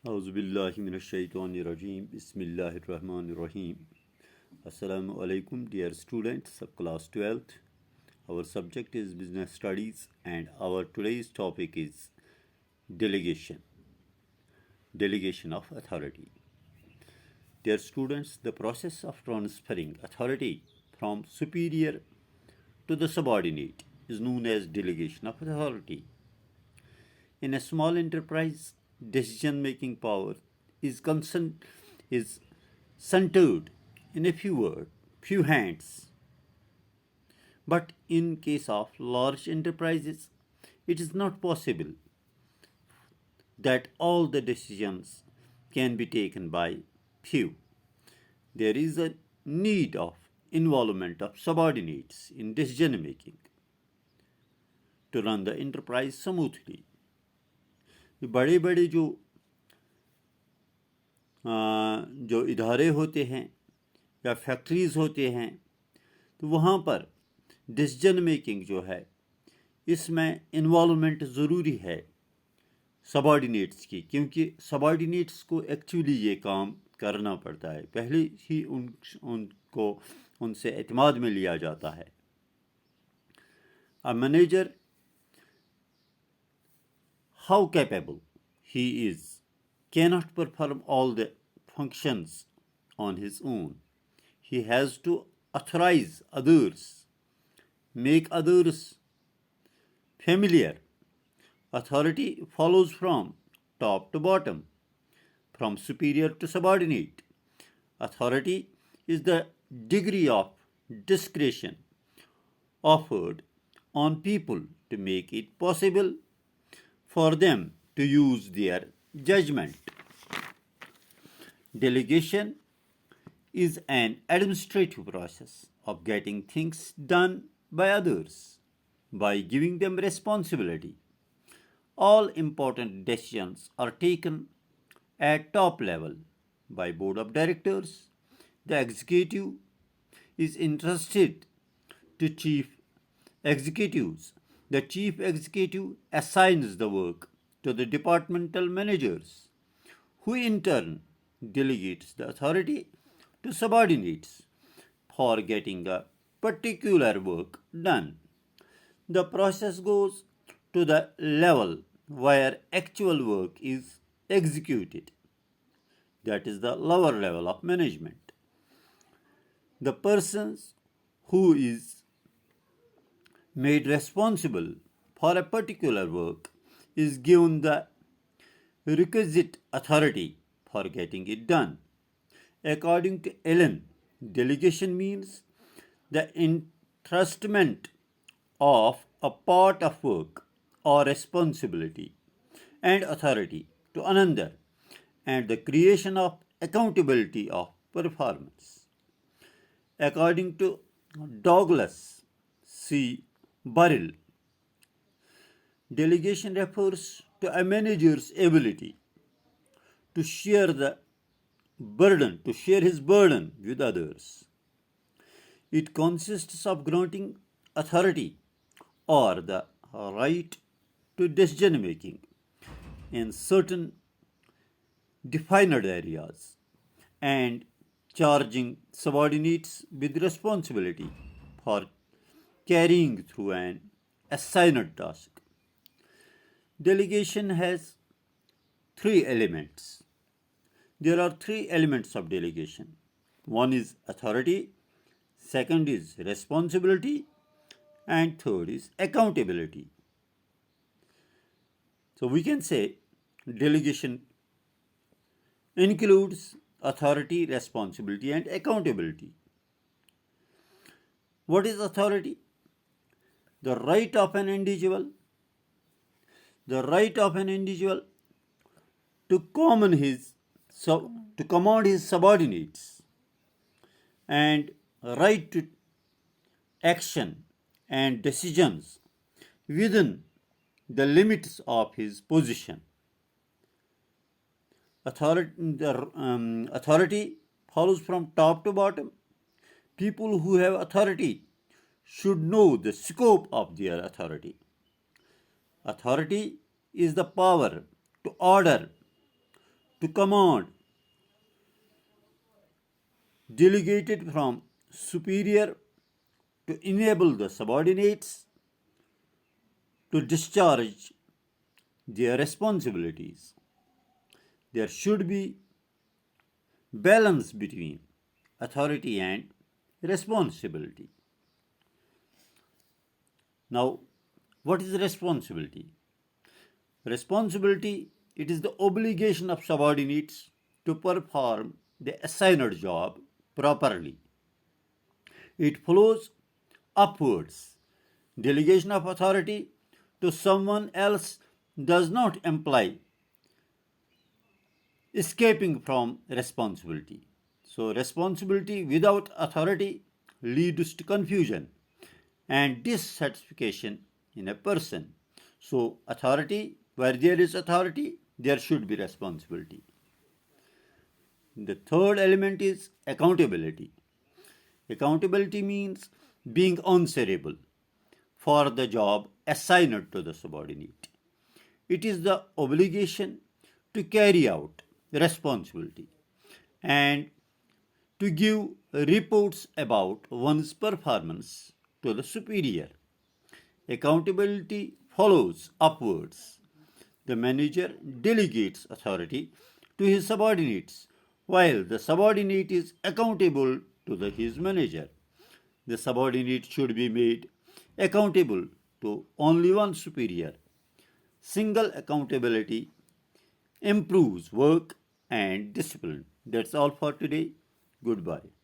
Auzubillahiminash-shaytanir-rajim. Bismillahir-rahmanir-rahim. Assalamu alaikum, dear students of class 12th. Our subject is business studies, and our today's topic is delegation. Delegation of authority. Dear students, the process of transferring authority from superior to the subordinate is known as delegation of authority. In a small enterprise, decision-making power is centered in a few hands. But in case of large enterprises, it is not possible that all the decisions can be taken by few. There is a need of involvement of subordinates in decision making to run the enterprise smoothly. बड़े बड़े जो इदारे होते हैं या factories होते हैं, तो वहाँ पर डिसीजन मेकिंग जो है, इसमें इन्वॉल्वमेंट ज़रूरी है सबॉर्डिनेट्स की, क्योंकि सबॉर्डिनेट्स को एक्चुअली ये काम करना पड़ता है, पहले ही उनको उनसे एतमाद में लिया जाता है. A manager, how capable he is, cannot perform all the functions on his own. He has to authorize others, make others familiar. Authority follows from top to bottom, from superior to subordinate. Authority is the degree of discretion offered on people to make it possible for them to use their judgment. Delegation is an administrative process of getting things done by others by giving them responsibility. All important decisions are taken at top level by board of directors. The executive is entrusted to chief executives. The chief executive assigns the work to the departmental managers, who in turn delegates the authority to subordinates for getting a particular work done. The process goes to the level where actual work is executed. That is the lower level of management. The person who is made responsible for a particular work is given the requisite authority for getting it done. According to Allen, delegation means the entrustment of a part of work or responsibility and authority to another, and the creation of accountability of performance. According to Douglas C. Burrell, delegation refers to a manager's ability to share his burden with others. It consists of granting authority or the right to decision making in certain defined areas and charging subordinates with responsibility for carrying through an assigned task. Delegation has three elements. There are three elements of delegation. One is authority, second is responsibility, and third is accountability. So we can say delegation includes authority, responsibility, and accountability. What is authority? The right of an individual to command his subordinates, and right to action and decisions within the limits of his position. Authority follows from top to bottom. People who have authority should know the scope of their authority. Authority is the power to order, to command, delegated from superior to enable the subordinates to discharge their responsibilities. There should be balance between authority and responsibility. Now, what is responsibility? Responsibility, it is the obligation of subordinates to perform the assigned job properly. It flows upwards. Delegation of authority to someone else does not imply escaping from responsibility. So, responsibility without authority leads to confusion and dissatisfaction in a person. So, authority, where there is authority, there should be responsibility. The third element is accountability. Accountability means being answerable for the job assigned to the subordinate. It is the obligation to carry out responsibility and to give reports about one's performance to the superior. Accountability follows upwards. The manager delegates authority to his subordinates, while the subordinate is accountable to his manager. The subordinate should be made accountable to only one superior. Single accountability improves work and discipline. That's all for today. Goodbye.